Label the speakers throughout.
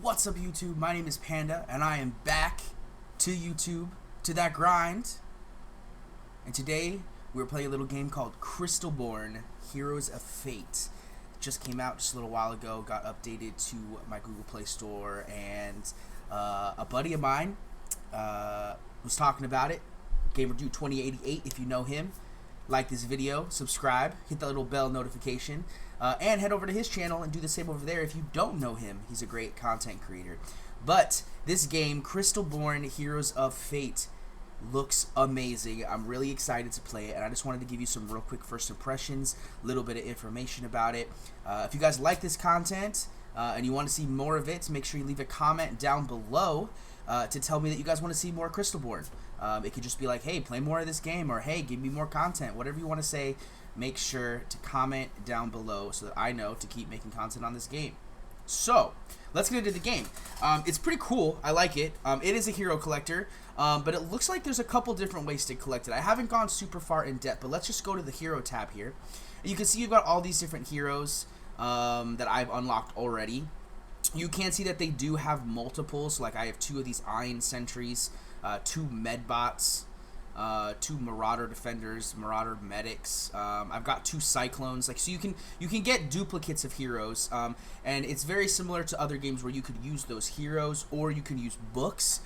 Speaker 1: What's up, YouTube? My name is Panda, and I am back to YouTube, to that grind. And today, we're playing a little game called Crystalborne, Heroes of Fate. It just came out just a little while ago, got updated to my Google Play Store, and a buddy of mine was talking about it. GamerDude2088, if you know him. Like this video, subscribe, hit that little bell notification, and head over to his channel and do the same over there if you don't know him. He's a great content creator. But this game, Crystalborne Heroes of Fate, looks amazing. I'm really excited to play it, and I just wanted to give you some real quick first impressions, a little bit of information about it. If you guys like this content and you want to see more of it, make sure you leave a comment down below to tell me that you guys want to see more Crystalborne. It could just be like, hey, play more of this game, or hey, give me more content. Whatever you want to say, make sure to comment down below so that I know to keep making content on this game. So, let's get into the game. It's pretty cool. I like it. It is a hero collector, but it looks like there's a couple different ways to collect it. I haven't gone super far in depth, but let's just go to the hero tab here. And you can see you've got all these different heroes that I've unlocked already. You can see that they do have multiples. Like I have 2 of these Iron Sentries, 2 Medbots, 2 Marauder Defenders, Marauder Medics. I've got 2 Cyclones. Like, so you can get duplicates of heroes, and it's very similar to other games where you could use those heroes, or you can use books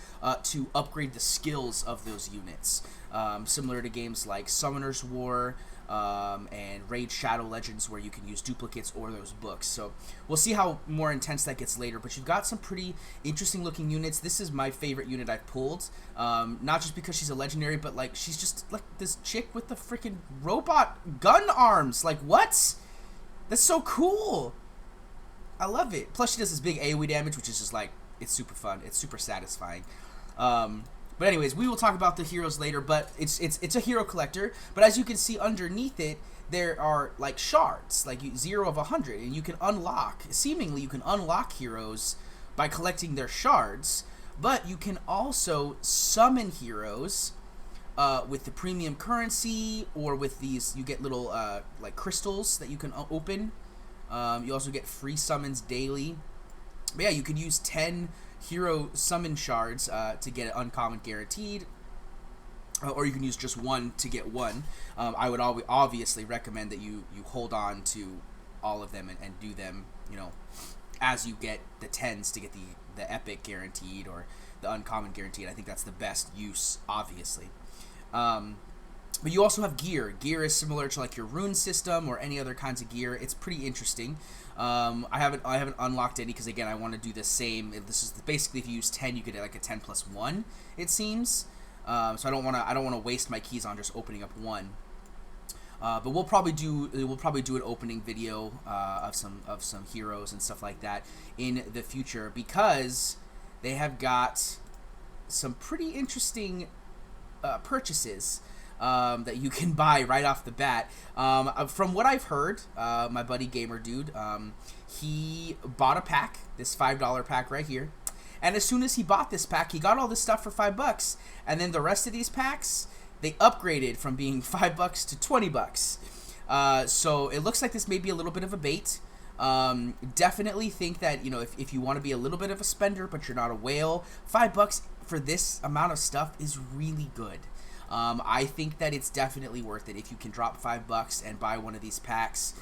Speaker 1: to upgrade the skills of those units. Similar to games like Summoner's War. And Raid Shadow Legends, where you can use duplicates or those books. So we'll see how more intense that gets later, but you've got some pretty interesting looking units. This is my favorite unit I've pulled, not just because she's a legendary, but like she's just like this chick with the freaking robot gun arms. Like, what? That's so cool. I love it. Plus she does this big AoE damage, which is just like, it's super fun. It's super satisfying. But anyways, we will talk about the heroes later, but it's a hero collector. But as you can see underneath it, there are like shards, like 0 of 100, and you can unlock, seemingly you can unlock heroes by collecting their shards, but you can also summon heroes with the premium currency, or with these, you get little like crystals that you can open. You also get free summons daily. But yeah, you can use 10 hero summon shards to get it uncommon guaranteed, or you can use just 1 to get 1. I would obviously recommend that you hold on to all of them and do them, you know, as you get the 10s to get the epic guaranteed or the uncommon guaranteed. I think that's the best use, obviously. But you also have gear. Gear is similar to like your rune system or any other kinds of gear. It's pretty interesting. I haven't unlocked any because, again, I want to do the same. This is basically, if you use 10, you get like a 10+1. It seems. So I don't want to waste my keys on just opening up 1. But we'll probably do an opening video of some heroes and stuff like that in the future, because they have got some pretty interesting purchases that you can buy right off the bat. From what I've heard, my buddy GamerDude, he bought a pack, this $5 pack right here, and as soon as he bought this pack, he got all this stuff for $5, and then the rest of these packs, they upgraded from being $5 to $20. So it looks like this may be a little bit of a bait. Definitely think that, you know, if you want to be a little bit of a spender but you're not a whale, $5 for this amount of stuff is really good. I think that it's definitely worth it if you can drop $5 and buy one of these packs.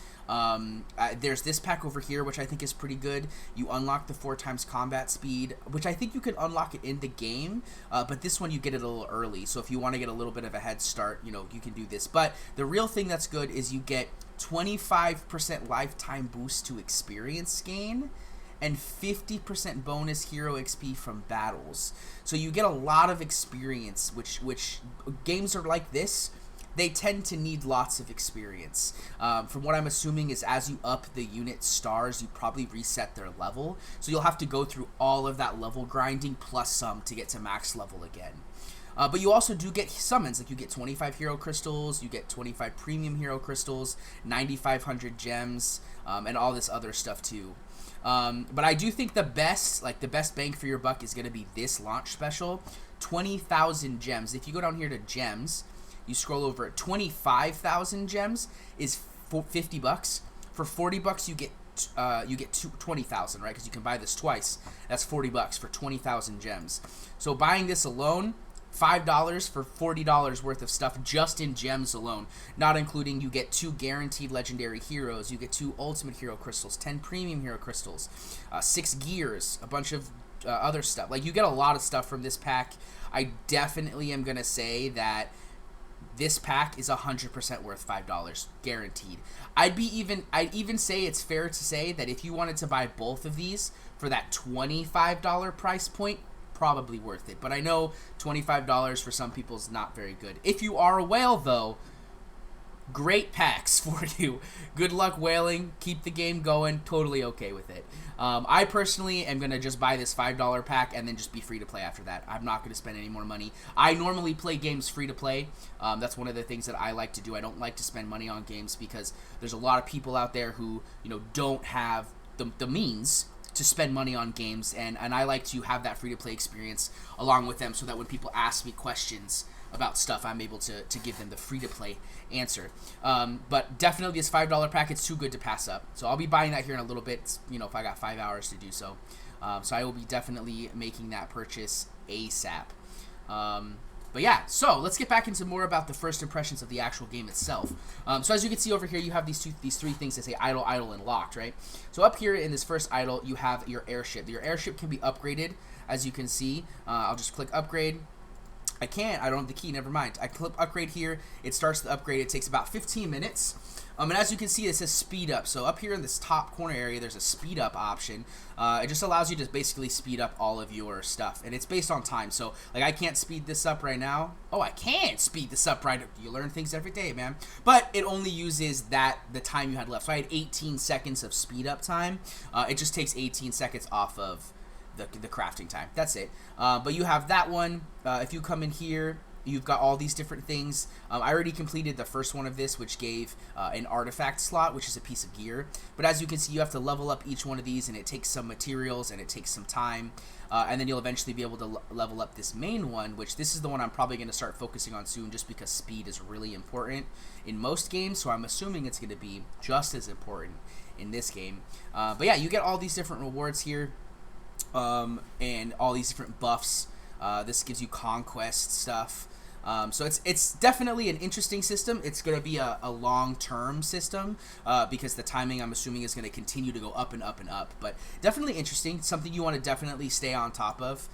Speaker 1: There's this pack over here, which I think is pretty good. You unlock the 4x combat speed, which I think you can unlock it in the game, but this one you get it a little early. So if you want to get a little bit of a head start, you know, you can do this. But the real thing that's good is you get 25% lifetime boost to experience gain, and 50% bonus hero XP from battles. So you get a lot of experience, which games are like this, they tend to need lots of experience. From what I'm assuming is, as you up the unit stars, you probably reset their level. So you'll have to go through all of that level grinding plus some to get to max level again. But you also do get summons, like you get 25 hero crystals, you get 25 premium hero crystals, 9,500 gems, and all this other stuff too. But I do think the best bang for your buck is going to be this launch special, 20,000 gems. If you go down here to gems, you scroll over at 25,000 gems is $50. For $40, you get 20,000, right? Because you can buy this twice. That's $40 for 20,000 gems. So buying this alone, $5 for $40 worth of stuff just in gems alone, not including you get 2 guaranteed legendary heroes, you get 2 ultimate hero crystals, 10 premium hero crystals, 6 gears, a bunch of other stuff. Like, you get a lot of stuff from this pack. I definitely am gonna say that this pack is 100% worth $5 guaranteed. I'd even say it's fair to say that if you wanted to buy both of these for that $25 price point, probably worth it. But I know $25 for some people is not very good. If you are a whale, though, great packs for you. Good luck whaling. Keep the game going. Totally okay with it. I personally am going to just buy this $5 pack and then just be free to play after that. I'm not going to spend any more money. I normally play games free to play. That's one of the things that I like to do. I don't like to spend money on games because there's a lot of people out there who, don't have the means to spend money on games, and I like to have that free-to-play experience along with them so that when people ask me questions about stuff, I'm able to give them the free-to-play answer. But definitely this $5 pack, it's too good to pass up. So I'll be buying that here in a little bit, if I got 5 hours to do so. So I will be definitely making that purchase ASAP. But yeah, so let's get back into more about the first impressions of the actual game itself. So as you can see over here, you have these 3 things that say idle, idle, and locked, right? So up here in this first idle, you have your airship. Your airship can be upgraded, as you can see. I'll just click upgrade. I don't have the key, never mind. I click upgrade here, it starts the upgrade, it takes about 15 minutes. And as you can see, it says speed up. So up here in this top corner area, there's a speed up option. It just allows you to basically speed up all of your stuff. And it's based on time. So, like, I can't speed this up right now. Oh, I can speed this up right now. You learn things every day, man. But it only uses the time you had left. So I had 18 seconds of speed up time. It just takes 18 seconds off of the crafting time. That's it. But you have that one. If you come in here, you've got all these different things. I already completed the first one of this, which gave an artifact slot, which is a piece of gear. But as you can see, you have to level up each one of these, and it takes some materials, and it takes some time. And then you'll eventually be able to level up this main one, which this is the one I'm probably going to start focusing on soon, just because speed is really important in most games. So I'm assuming it's going to be just as important in this game. But yeah, you get all these different rewards here, and all these different buffs. This gives you conquest stuff. So it's definitely an interesting system. It's going to be a long-term system because the timing, I'm assuming, is going to continue to go up and up and up. But definitely interesting. Something you want to definitely stay on top of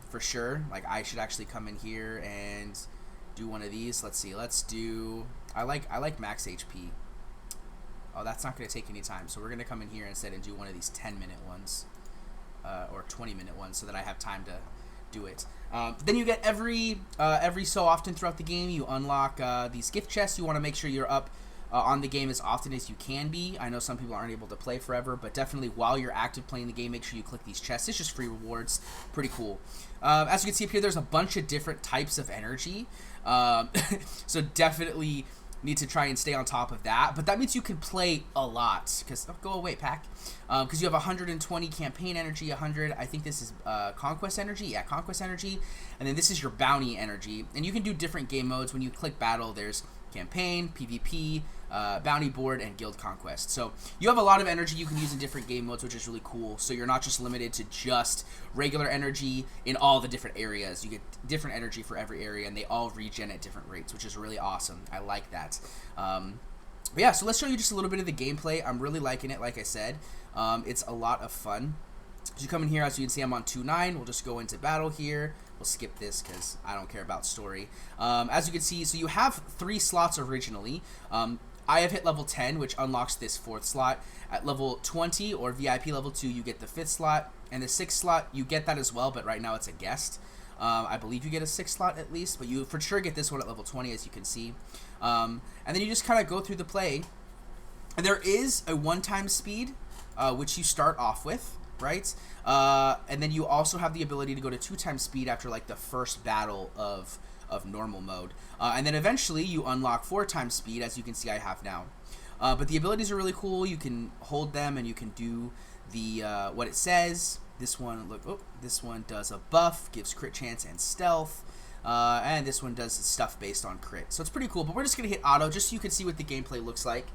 Speaker 1: for sure. Like, I should actually come in here and do one of these. Let's see. Let's do... I like max HP. Oh, that's not going to take any time. So we're going to come in here instead and do one of these 10-minute ones or 20-minute ones so that I have time to do it. Then you get every so often throughout the game, you unlock these gift chests. You want to make sure you're up on the game as often as you can be. I know some people aren't able to play forever, but definitely while you're active playing the game, make sure you click these chests. It's just free rewards. Pretty cool. As you can see up here, there's a bunch of different types of energy. So definitely need to try and stay on top of that, but that means you can play a lot, because go away, pack, because you have 120 campaign energy, 100, I think this is conquest energy, yeah, conquest energy, and then this is your bounty energy, and you can do different game modes. When you click battle, there's campaign, PvP, bounty board, and guild conquest. So you have a lot of energy you can use in different game modes, which is really cool. So you're not just limited to just regular energy in all the different areas. You get different energy for every area, and they all regen at different rates, which is really awesome. I like that. But yeah, so let's show you just a little bit of the gameplay. I'm really liking it, like I said. It's a lot of fun. As you come in here, as you can see, I'm on 2-9. We'll just go into battle here. We'll skip this because I don't care about story. As you can see, so you have 3 slots originally. I have hit level 10, which unlocks this 4th slot. At level 20 or VIP level 2, you get the 5th slot. And the 6th slot, you get that as well, but right now it's a guest. I believe you get a 6th slot at least, but you for sure get this one at level 20, as you can see. And then you just kind of go through the play. And there is a 1-time speed, which you start off with, right? And then you also have the ability to go to 2-time speed after, like, the first battle of normal mode. And then eventually you unlock 4-time speed, as you can see I have now. But the abilities are really cool. You can hold them and you can do the what it says. This one, look, oh, this one does a buff, gives crit chance and stealth. And this one does stuff based on crit. So it's pretty cool, but we're just going to hit auto just so you can see what the gameplay looks like.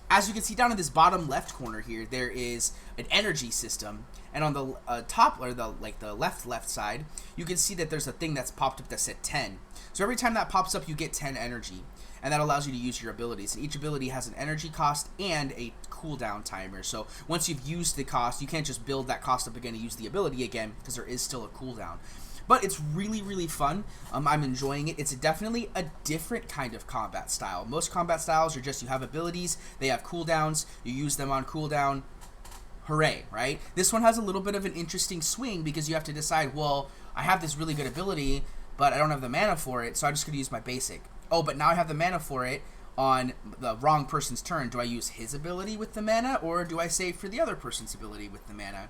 Speaker 1: as you can see down in this bottom left corner here, there is an energy system, and on the top, or the left side, you can see that there's a thing that's popped up that said 10. So every time that pops up, you get 10 energy, and that allows you to use your abilities. And each ability has an energy cost and a cooldown timer. So once you've used the cost, you can't just build that cost up again and use the ability again, because there is still a cooldown. But it's really, really fun. I'm enjoying it. It's definitely a different kind of combat style. Most combat styles are just, you have abilities, they have cooldowns, you use them on cooldown, hooray, right? This one has a little bit of an interesting swing, because you have to decide, well, I have this really good ability, but I don't have the mana for it, so I'm just going to use my basic. Oh, but now I have the mana for it on the wrong person's turn. Do I use his ability with the mana, or do I save for the other person's ability with the mana?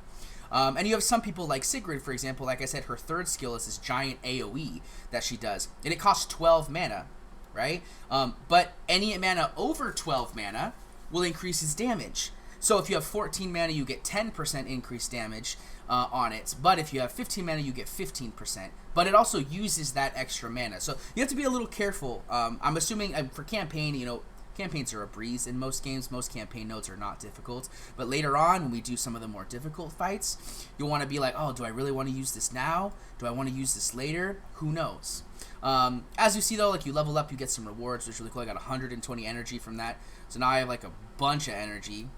Speaker 1: And you have some people like Sigrid, for example. Like I said, her third skill is this giant AoE that she does, and it costs 12 mana, right? But any mana over 12 mana will increase its damage. So if you have 14 mana, you get 10% increased damage on it. But if you have 15 mana, you get 15%. But it also uses that extra mana. So you have to be a little careful. I'm assuming for campaign, you know, campaigns are a breeze in most games. Most campaign nodes are not difficult. But later on, when we do some of the more difficult fights, you'll want to be like, oh, do I really want to use this now? Do I want to use this later? Who knows? As you see, though, like, you level up, you get some rewards, which is really cool. I got 120 energy from that. So now I have, like, a bunch of energy.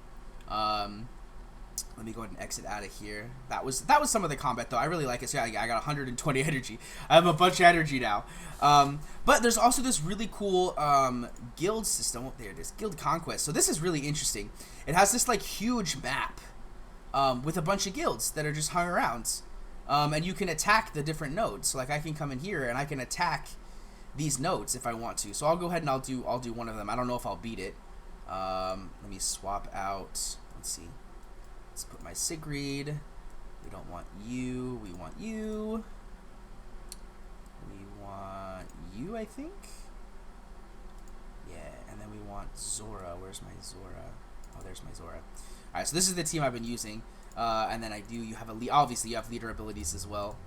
Speaker 1: Let me go ahead and exit out of here. That was some of the combat, though. I really like it. So yeah, I got 120 energy. I have a bunch of energy now. But there's also this really cool guild system. Oh, there it is. Guild Conquest. So this is really interesting. It has this like huge map with a bunch of guilds that are just hung around. And you can attack the different nodes. So like I can come in here and I can attack these nodes if I want to. So I'll go ahead and I'll do one of them. I don't know if I'll beat it. Let me swap out. Let's see. Let's put my Sigrid. We don't want you. We want you. We want you, I think. Yeah, and then we want Zora. Where's my Zora? Oh, there's my Zora. All right, so this is the team I've been using. And then you have obviously you have leader abilities as well.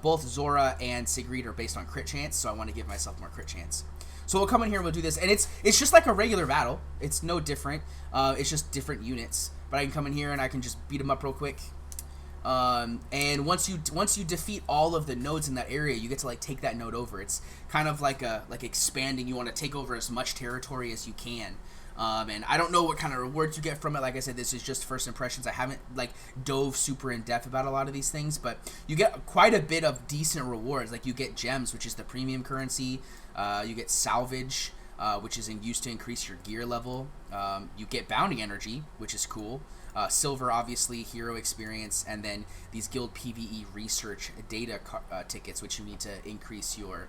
Speaker 1: Both Zora and Sigrid are based on crit chance, so I want to give myself more crit chance. So we'll come in here and we'll do this, and it's just like a regular battle. It's no different. It's just different units. But I can come in here and I can just beat them up real quick. And once you defeat all of the nodes in that area, you get to like take that node over. It's kind of like expanding. You want to take over as much territory as you can. And I don't know what kind of rewards you get from it. Like I said, this is just first impressions. I haven't like dove super in depth about a lot of these things, but you get quite a bit of decent rewards. Like you get gems, which is the premium currency. You get salvage, which is used to increase your gear level. You get bounty energy, which is cool. Silver, obviously, hero experience, and then these guild PvE research data tickets, which you need to increase your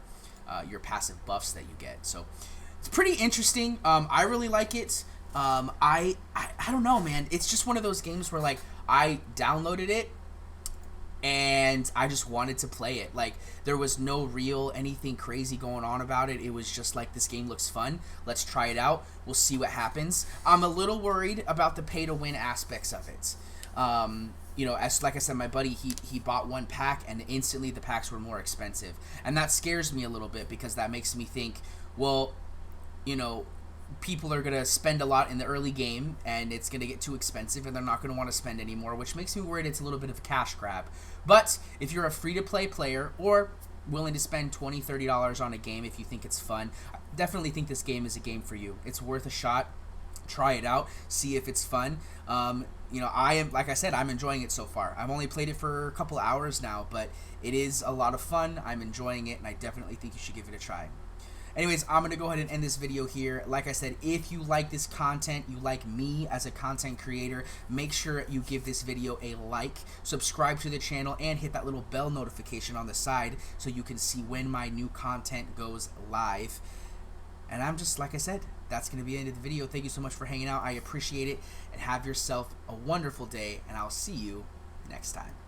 Speaker 1: passive buffs that you get. So it's pretty interesting. I really like it. I don't know, man. It's just one of those games where like I downloaded it and I just wanted to play it. Like there was no real anything crazy going on about it. It was just like, this game looks fun. Let's try it out. We'll see what happens. I'm a little worried about the pay to win aspects of it. You know, as like I said, my buddy, he bought one pack and instantly the packs were more expensive. And that scares me a little bit, because that makes me think, well, you know, people are going to spend a lot in the early game and it's going to get too expensive and they're not going to want to spend anymore, which makes me worried it's a little bit of a cash grab. But if you're a free-to-play player or willing to spend $20, $30 on a game if you think it's fun, I definitely think this game is a game for you. It's worth a shot. Try it out. See if it's fun. You know, like I said, I'm enjoying it so far. I've only played it for a couple hours now, but it is a lot of fun. I'm enjoying it, and I definitely think you should give it a try. Anyways, I'm going to go ahead and end this video here. Like I said, if you like this content, you like me as a content creator, make sure you give this video a like, subscribe to the channel, and hit that little bell notification on the side so you can see when my new content goes live. And I'm just, like I said, that's going to be the end of the video. Thank you so much for hanging out. I appreciate it, and have yourself a wonderful day, and I'll see you next time.